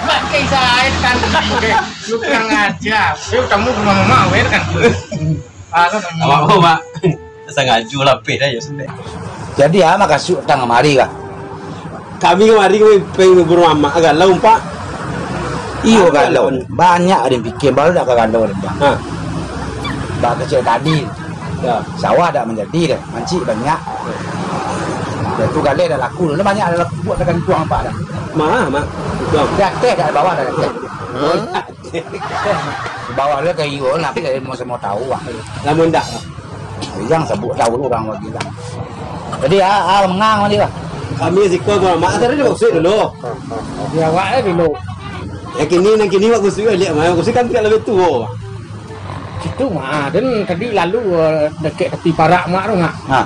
Pakai saya kan, lu kurang aja. Lu kamu ke mama wer kan? Apa mak? Saya ngaju lah beda ya sudah. Jadi ama kasih utang kemari kah? Kami kemarin pengen bermama agak laum pak. Iyo galau, banyak ada yang bikin baru dah galau dah. Hah. Bah kecil tadi, Ya. sawah dah menjadi dah, mancik banyak. Dan tu galai dah laku, dah banyak dah laku buat dengan tuang apa dah. Mak. Tuang. Dah teh dah bawah dah teh. Di bawah dia kayak iyo, tapi saya mau tahu ah. Lama ndak. Yang sebut tahu orang lagi lah. Jadi mengang dia lah. Kami sikap mak tadi dia maksud dulu. Dia awak dulu. Yang kini mak kusui lihat mak kusui kan tidak lebih tua. Situ mah dan tadi lalu dekat tepi parak mak tu ngak. Ha.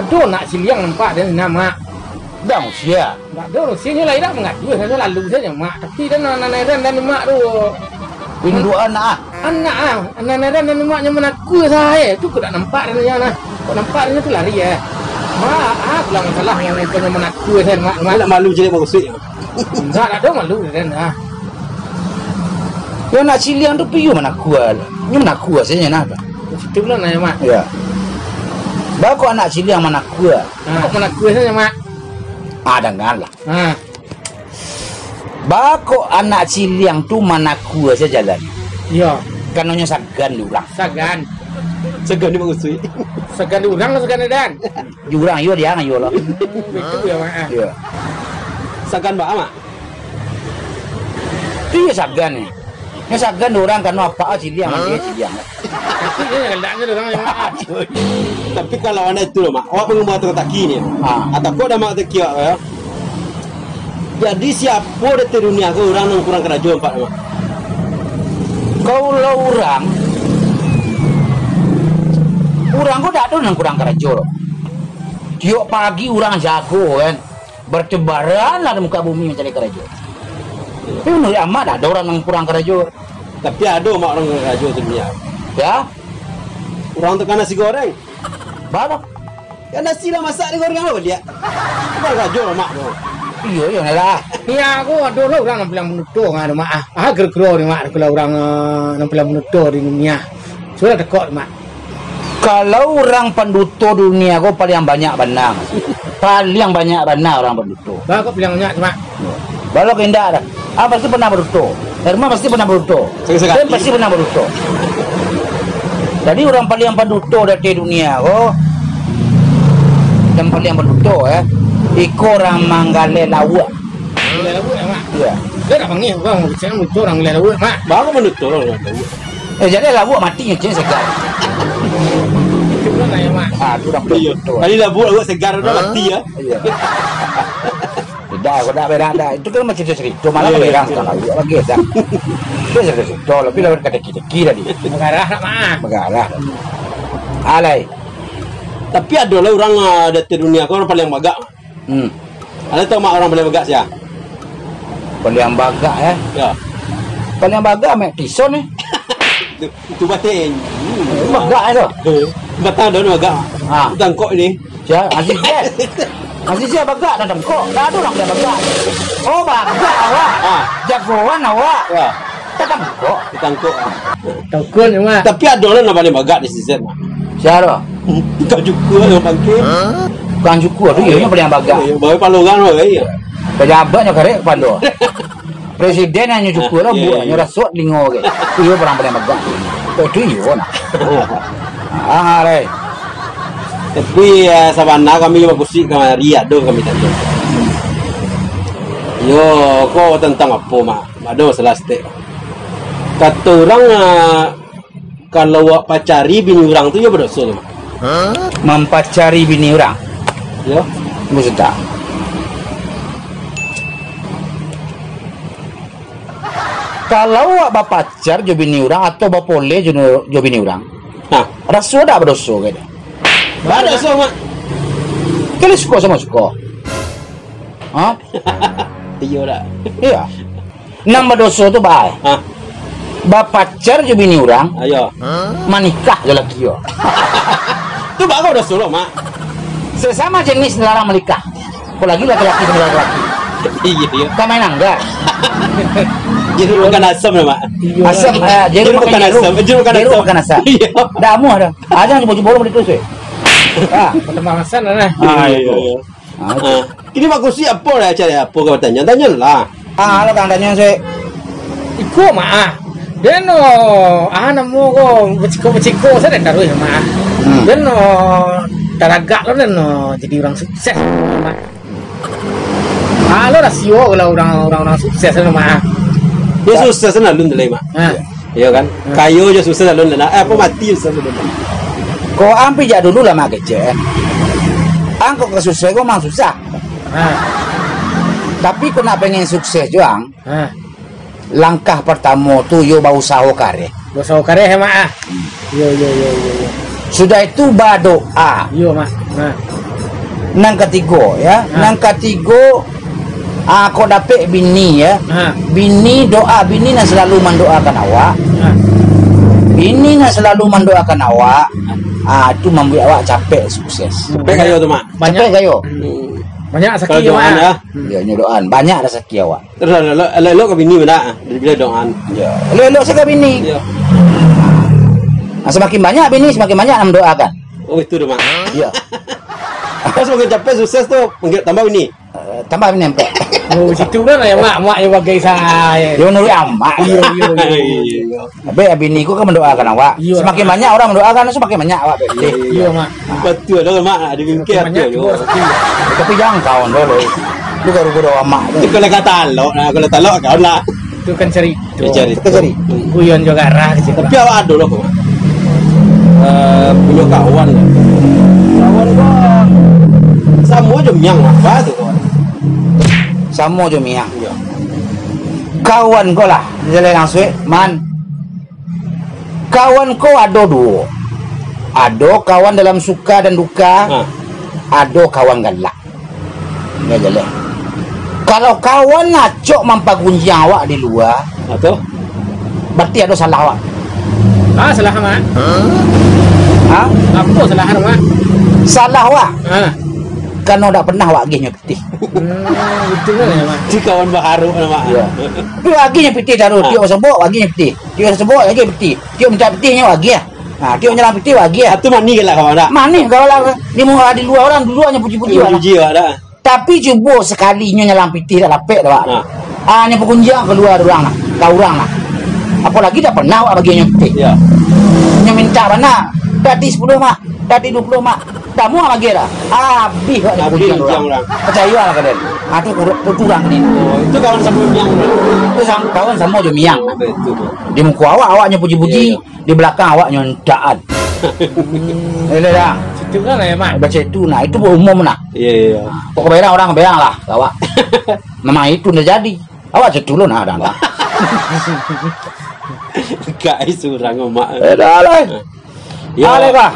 Aduh nak siliang nampak dia nama. Dah usia. Tak ada usianya lah dah mengadu saya lalu saja mak. Tapi dan anak dan mak tu. Ini dua anak. Anak dan maknya menaku saya. Tu kau tak nampak dia nah. Kau nampak dia tu lari ya. Mak bilang salah yang punya menaku saya mak. Mak malu jadi mak kusui. Tak ada malu dan Dia nak siliang tu piu mana kuat. Ni mana kuat saja nak. Situ lah nanya mak. Ya. Bako anak siliang mana kuat. Kau menaku saja mak. Dengar lah. Ha. Bako anak siliang tu mana kuat saja jalan. Ya, Kanonnya sagan diulang. sagan. Segan ni mak kusui. Segan diurang lah segan dan. Diulang yo dia yo lah. Itu ya mak. Ya. Segan mak. Itu ya sagan ni. Ni sagan orang kan apa siliang dia siliang. Tapi dia hendaknya orang yang mak. Tapi kalau anak itu loh mak, awak pengen buat taki ni. Atau kau dah mak taki ya. Jadi siapa di dunia ke orang yang kurang kerajuan pak mak? Kalau orang kau tak tahu yang kurang kerajo. Tiap pagi orang jago kan, bertebaran lah di muka bumi mencari kerajo. Tapi menurut amat ada orang yang kurang kerajo. Tapi ada mak orang kerajuan di dunia. Ya, Orang tekan nasi goreng. baru. Ya nasi lah masak di goreng apa dia? Kurang kerajuan mak tu. Iya lah. Ya aku ada orang yang bilang menuduh ada mak. Gergero ni mak kalau orang yang bilang menuduh di dunia. Sudah tekok mak. Kalau orang penduto dunia kau paling banyak benang. Paling banyak benang orang penduto. Bah kau bilang banyak mak. Baru indah dah. Pasti pernah berduto. Herma pasti pernah berduto. Dan pasti pernah berduto. Jadi orang paling penduto dari dunia kau. Dan paling penduto Iko orang manggale lawak. Lelawu mak. Ya. Dia tak panggil bang, saya menuduh orang lelawu mak. Baru menutup orang. Jadi lawak matinya je segar. Itu pun nanya mak. Tu dah penduto. Tadi dah buat awak segar dah mati ya. Iya. Tidak, kau tak beda dah. Itu kan macam cerita malah berang sekali lagi dah. Itu cerita lebih lewat kata kita tadi. Mengarah nak mak. Megarah. Alai. Tapi ada lah orang di dunia kau orang paling bagak. Ada tahu mak orang paling bagak siapa? Paling bagak Ya. Paling bagak mek tison ni. Itu batin. Bagak tu. Batang dah bagak. Tangkok ni. Ya, Aziz dia. Aziz dia bagak dan kok. Dah ada orang dia bagak. Oh, bagak awak. Jagoan awak. Ya. Tetap kok. Tangkok. Tokon ni mak. Tapi ada orang yang paling bagak di season. Siapa? Kau juga orang panggil. Bukan cukup tu yang paling bagak. Bawa palungan orang ya. Pejabatnya karek pandu. Presiden yang cukup lah buat nyurah suat lingo ke. Iyo orang paling bagak. Itu iyo nak. Alai. Tapi sabana kami juga kusik kami riak dong kami tadi. Yo, kau tentang apa mak? Ada selastek. Kata orang kalau awak pacari bini orang tu ya berdosa mak. Mempacari bini orang. Ya. Maksud tak? Kalau awak bapacar jo bini orang atau bapole jo bini orang. Nah, Rasu tak berdosa ke? ada so mak. Kali suka sama suka. Ha? Iya dah. Iya. Nambah dosa tu baik. Ha. Bapacar je bini orang, Ayo. manikah je laki yo. Tu bagus dah solo mak. Sesama jenis dilarang menikah. Apalagi laki-laki dengan laki-laki. Iya iya. Kau main anggar. Jadi bukan asam dah mak. Asam, jadi Jeruk makan asam. Jeruk makan jeruk asam. makan asam. Iya. Dah muah dah. Aja jebol-jebol boleh terus. Pertemasan lah. Iya. Kini bagus sih apa lah acara apa kau tanya lah. Halo kang tanya saya. Iko mah. Dan namo ko beciko saya dah taruh mah. Dan talagak lo dan jadi orang sukses mah. Halo rasio kalau orang sukses mah. Dia susah sana lun dulu mak. Iya kan? Kayu je susah lun dulu. Apa mati susah lun. Kau ambil jak dulu lah mak kecil. Angkau kesusah kau memang susah. Tapi kau nak pengen sukses juang. Langkah pertama tu yo bau usaha kare. Usaha kare he mak. Yo. Sudah itu berdoa. Yo mak. Nang ketiga ya. Nang ketiga kau dapat bini ya. Bini doa bini nak selalu mendoakan awak. Bini nak selalu mendoakan awak. Itu membuat awak capek sukses. Capek kayu tu mak. Capek kayu. Banyak Kalau sakit doan ya. Ya nyodoan banyak dah sakit awak. Terus lo ke bini mana? Bila doan. Ya. Elok-elok sekali bini. Iya. Semakin banyak bini semakin banyak nak mendoakan. Oh itu dah mak. Ya. Pas makin capek sukses tu mungkin tambah bini. Tambah bini empat. Oh situ kan ya mak yang bagai saya. Dia menurut amak. Yo. Tapi bini ku kan mendoakan awak. Iya. Semakin banyak orang mendoakan semakin banyak awak. Yo mak. Betul dah mak. Ada bingkai Banyak tu. juga sakit. Tapi jangan kawan dulu. Lu baru berdoa amak. Itu kalau kata talok, kalau talok kau lah. Itu kan cerita. Cari. Kita cari. Guyon juga rah kecil. Tapi awak ada loh kau. Punya kawan lah. Kawan kau sama je miang apa tu kawan. Sama je miang. Ya. Kawan kau lah. Jalan langsung man. Kawan kau ada dua. Ada kawan dalam suka dan duka. Ada kawan galak. Ya jalan. Kalau kawan ngacok mampagunjang awak di luar, Atau? berarti ada salah awak. Salah mak. Ha? Apa salah mak? Salah awak. Kan Karena tak pernah awak gihnya putih. Betul kan ya mak. Si kawan baharu nama. Ya. Dia waginya putih taruh, dia sebut waginya putih. Dia sebut lagi putih. Dia minta putihnya wagi ah. Dia nyelang putih wagi ah. Satu mani ke lah kawan dah. Mana kalau lah dia mau di luar orang duluannya puji-puji lah. Puji awak dah. Tapi cuba sekalinya nyelang putih dah lapek dah. Ni pengunjang keluar orang lah. Kau orang lah. Apalagi dah pernah awak baginya putih. Ya. Nya minta mana? Tadi 10 mak, tadi 20 mak. Dah muak lagi dah. Habis awak Habis pujian pujian orang. orang. Percaya lah kalian. Tu kurang ni. Oh, itu kawan sama miang. Itu kawan sama je miang. Betul. Di muka awaknya puji-puji, Ya. di belakang awaknya ndaan. Ele dah. Situ kan ya mak. Baca itu nah, itu umum nah. Iya. Pokok bayang orang bayang lah, awak. Memang itu dah jadi. Awak cetulun nah dah. Guys, surang mak. Dah lah. Ya. Ale bah.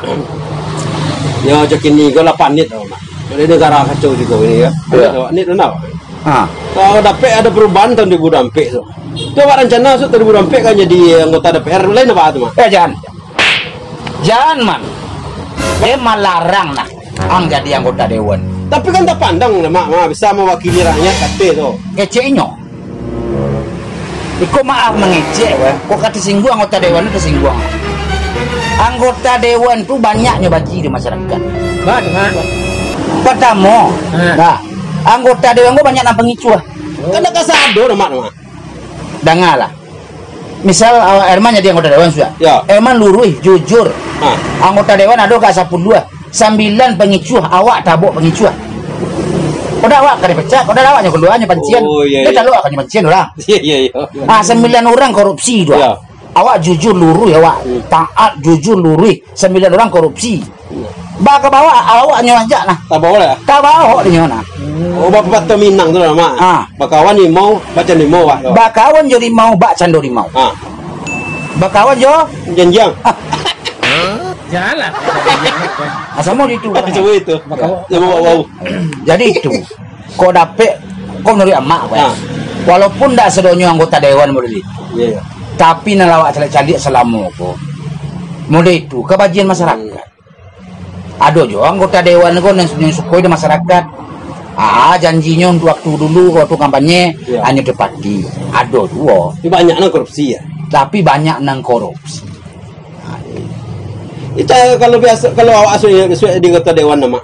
Ya macam ni kau 8 nit tau mak. Ini negara kacau juga ini ya. Ya. Nit mana? Ha. Kalau dapat ada perubahan tahun 2024 tu. Tu awak rencana tu 2024 kan jadi anggota DPR lain apa tu mak? Jangan. Jangan man. Dia melarang nah. Ang jadi anggota dewan. Tapi kan tak pandang mak bisa mewakili rakyat kata tu. Keceknya. Iko maaf mengecek weh. Kok kata singgung anggota dewan itu singgung. Anggota dewan tu banyaknya bagi di masyarakat. Banyak mak. Pertama, nah, anggota dewan gua banyak nampak ngicu ah. Kan dah kasado mak mak. Dengar lah. Misal Herman jadi anggota dewan sudah. Ya. Herman lurus, jujur. Ha. Anggota dewan ada kat 10. 9 pengicuh, awak tabuk pengicuh. Kau dah awak kena pecah, kau dah awaknya keluarnya pancian. Oh, iya, Dia iya. tak lu akan pancian orang. Ya. 9 orang korupsi dua. Ya. Awak jujur lurus awak. Taat jujur lurus. 9 orang korupsi. Ba ke bawah awak nyonjak nah. Tak boleh. Tak bawa dia nyona. Oh bapak tu Minang tu lah mak. Bakawan ni mau baca ni mau wak. Bakawan jadi mau bak candori mau. Bakawan jo Janjang. Janganlah. asal mau itu. Coba itu. Bakawan. Dia mau bau. Jadi itu. Kau dapat Kau menurut emak, walaupun tak sedonyo anggota dewan model itu, tapi nalawak calik-calik selama kok. Model itu kebajian masyarakat. Ada juga anggota dewan kok yang sukoi di masyarakat. Janjinya untuk waktu dulu waktu kampanye hanya tepati. Ada dua. Tapi banyak nang korupsi ya. Tapi banyak nang korupsi. Itu kalau biasa kalau awak asli di kota dewan nama.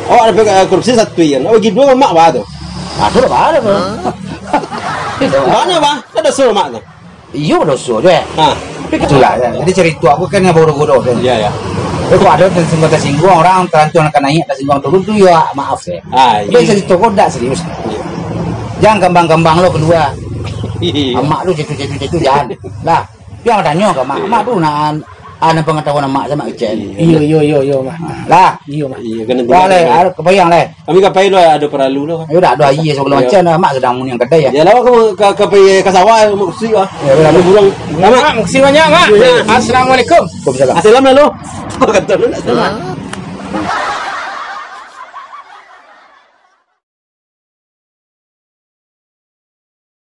Awak ada korupsi satu ya. Oh gitu mak bah tu. Ada apa ada? Mana bah? Ada suruh mak tu. Iya dosa deh. Itulah ya. Jadi cerita aku kan yang bodoh-bodoh. Iya ya. Kalau ada tersinggung orang terantuan akan naik tersinggung turun tu ya maaf ya. Tapi cerita kau tak serius. Jangan kembang-kembang lo kedua. Mak lu cetu jangan. Lah, dia tanya ke mak tu nak ada pengetahuan mak sama Icen. Iya mak. Lah, Iya mak. Iya kena wah le, kebayang le. Kami kapai lo ada perlu lo. Ayo dah ada iya sebelum macam mak sedang muni yang kedai ya. Ya lawa kamu kapai ke sawah mau kusi ah. Ya lalu burung. Mak, makasih banyak mak. Assalamualaikum. Waalaikumsalam. Assalamualaikum. Kata lu nak.